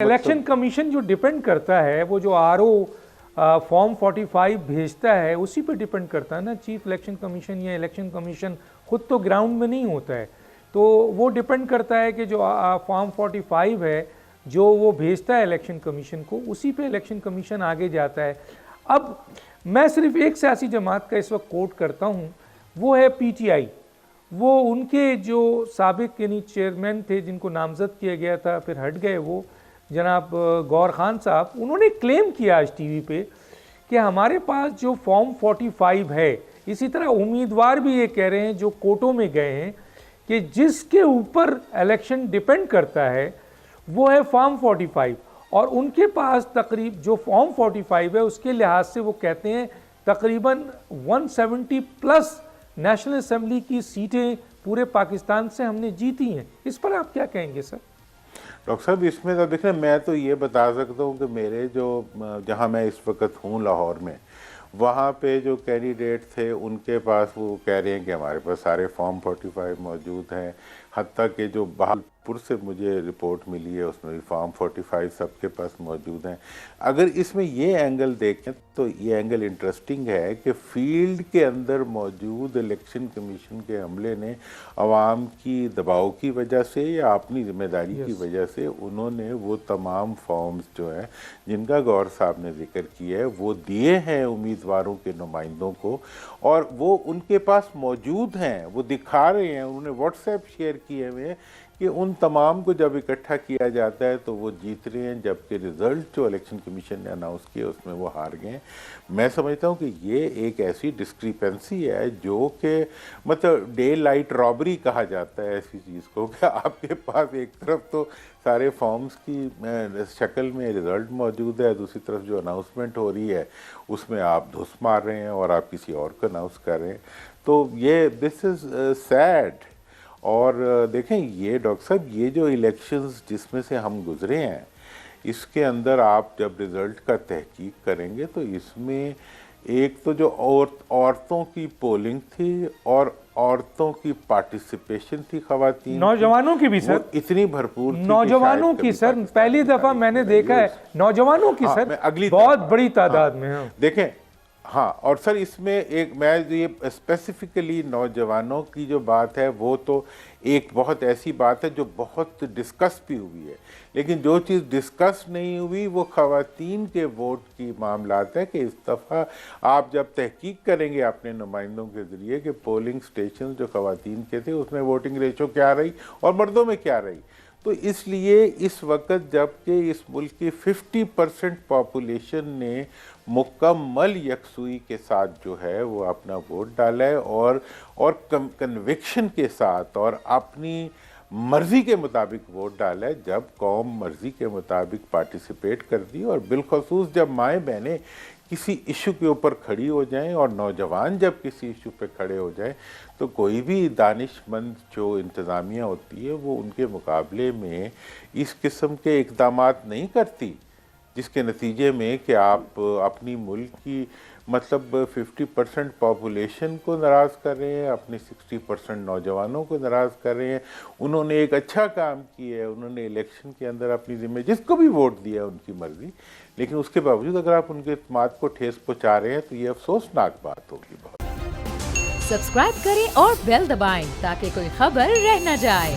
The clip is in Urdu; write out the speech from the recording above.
الیکشن کمیشن جو ڈیپینڈ کرتا ہے وہ جو آر او فارم 45 بھیجتا ہے اسی پہ ڈیپینڈ کرتا ہے نا. چیف الیکشن کمیشن یا الیکشن کمیشن خود تو گراؤنڈ میں نہیں ہوتا ہے, تو وہ ڈیپینڈ کرتا ہے کہ جو فارم 45 ہے جو وہ بھیجتا ہے الیکشن کمیشن کو, اسی پہ الیکشن کمیشن آگے جاتا ہے. اب میں صرف ایک سیاسی جماعت کا اس وقت کوٹ کرتا ہوں, وہ ہے پی ٹی آئی. وہ ان کے جو سابق یعنی چیئرمین تھے جن کو نامزد کیا گیا تھا پھر ہٹ گئے, وہ جناب گور خان صاحب, انہوں نے کلیم کیا آج ٹی وی پہ کہ ہمارے پاس جو فارم 45 ہے, اسی طرح امیدوار بھی یہ کہہ رہے ہیں جو کوٹوں میں گئے ہیں کہ جس کے اوپر الیکشن ڈیپینڈ کرتا ہے وہ ہے فارم 45, اور ان کے پاس تقریب جو فارم 45 ہے اس کے لحاظ سے وہ کہتے ہیں تقریباً 170 پلس نیشنل اسمبلی کی سیٹیں پورے پاکستان سے ہم نے جیتی ہیں. اس پر آپ کیا کہیں گے سر؟ ڈاکٹر صاحب اس میں تو دیکھیں, میں تو یہ بتا سکتا ہوں کہ میرے جو جہاں میں اس وقت ہوں لاہور میں, وہاں پہ جو کینڈیڈیٹ تھے ان کے پاس وہ کہہ رہے ہیں کہ ہمارے پاس سارے فارم 45 موجود ہیں, حتیٰ کہ جو بہاولپور سے مجھے رپورٹ ملی ہے اس میں بھی فارم 45 سب کے پاس موجود ہیں. اگر اس میں یہ اینگل دیکھیں تو یہ اینگل انٹرسٹنگ ہے کہ فیلڈ کے اندر موجود الیکشن کمیشن کے عملے نے عوام کی دباؤ کی وجہ سے یا اپنی ذمہ داری کی وجہ سے انہوں نے وہ تمام فارمز جو ہیں جن کا گور صاحب نے ذکر کیا ہے وہ دیے ہیں امیدواروں کے نمائندوں کو, اور وہ ان کے پاس موجود ہیں, وہ دکھا رہے ہیں, انہوں نے واٹس ایپ شیئر کیے ہوئے کہ ان تمام کو جب اکٹھا کیا جاتا ہے تو وہ جیت رہے ہیں, جبکہ رزلٹ جو الیکشن کمیشن نے اناؤنس کیا اس میں وہ ہار گئے ہیں. میں سمجھتا ہوں کہ یہ ایک ایسی ڈسکریپنسی ہے جو کہ مطلب ڈے لائٹ رابری کہا جاتا ہے ایسی چیز کو, کہ آپ کے پاس ایک طرف تو سارے فارمز کی شکل میں رزلٹ موجود ہے, دوسری طرف جو اناؤنسمنٹ ہو رہی ہے اس میں آپ دھس مار رہے ہیں اور آپ کسی اور کو اناؤنس کر رہے ہیں. تو یہ دس از سیڈ. اور دیکھیں یہ ڈاکٹر صاحب یہ جو الیکشنز جس میں سے ہم گزرے ہیں اس کے اندر آپ جب رزلٹ کا تحقیق کریں گے تو اس میں ایک تو جو عورتوں کی پولنگ تھی اور عورتوں کی پارٹیسپیشن تھی, خواتین نوجوانوں کی بھی سر اتنی بھرپور تھی, نوجوانوں کی سر پہلی دفعہ میں نے دیکھا ہے نوجوانوں کی سر بہت بڑی تعداد میں. دیکھیں ہاں, اور سر اس میں ایک میں یہ اسپیسیفکلی نوجوانوں کی جو بات ہے وہ تو ایک بہت ایسی بات ہے جو بہت ڈسکس بھی ہوئی ہے, لیکن جو چیز ڈسکس نہیں ہوئی وہ خواتین کے ووٹ کی معاملات ہے کہ اس دفعہ آپ جب تحقیق کریں گے اپنے نمائندوں کے ذریعے کہ پولنگ سٹیشن جو خواتین کے تھے اس میں ووٹنگ ریشو کیا رہی اور مردوں میں کیا رہی, تو اس لیے اس وقت جب کہ اس ملک کی 50% پاپولیشن نے مکمل یکسوئی کے ساتھ جو ہے وہ اپنا ووٹ ڈالا ہے اور کنوکشن کے ساتھ اور اپنی مرضی کے مطابق ووٹ ڈالا ہے, جب قوم مرضی کے مطابق پارٹیسپیٹ کرتی ہے اور بالخصوص جب مائیں بہنیں کسی ایشو کے اوپر کھڑی ہو جائیں اور نوجوان جب کسی ایشو پہ کھڑے ہو جائیں تو کوئی بھی دانش مند جو انتظامیہ ہوتی ہے وہ ان کے مقابلے میں اس قسم کے اقدامات نہیں کرتی جس کے نتیجے میں کہ آپ اپنی ملک کی مطلب 50% پاپولیشن کو ناراض کر رہے ہیں, اپنے 60% نوجوانوں کو ناراض کر رہے ہیں. انہوں نے ایک اچھا کام کیا ہے, انہوں نے الیکشن کے اندر اپنی ذمہ جس کو بھی ووٹ دیا ان کی مرضی, لیکن اس کے باوجود اگر آپ ان کے اعتماد کو ٹھیس پہنچا رہے ہیں تو یہ افسوسناک بات ہوگی. بہت سبسکرائب کریں اور بیل دبائیں تاکہ کوئی خبر رہ نہ جائے.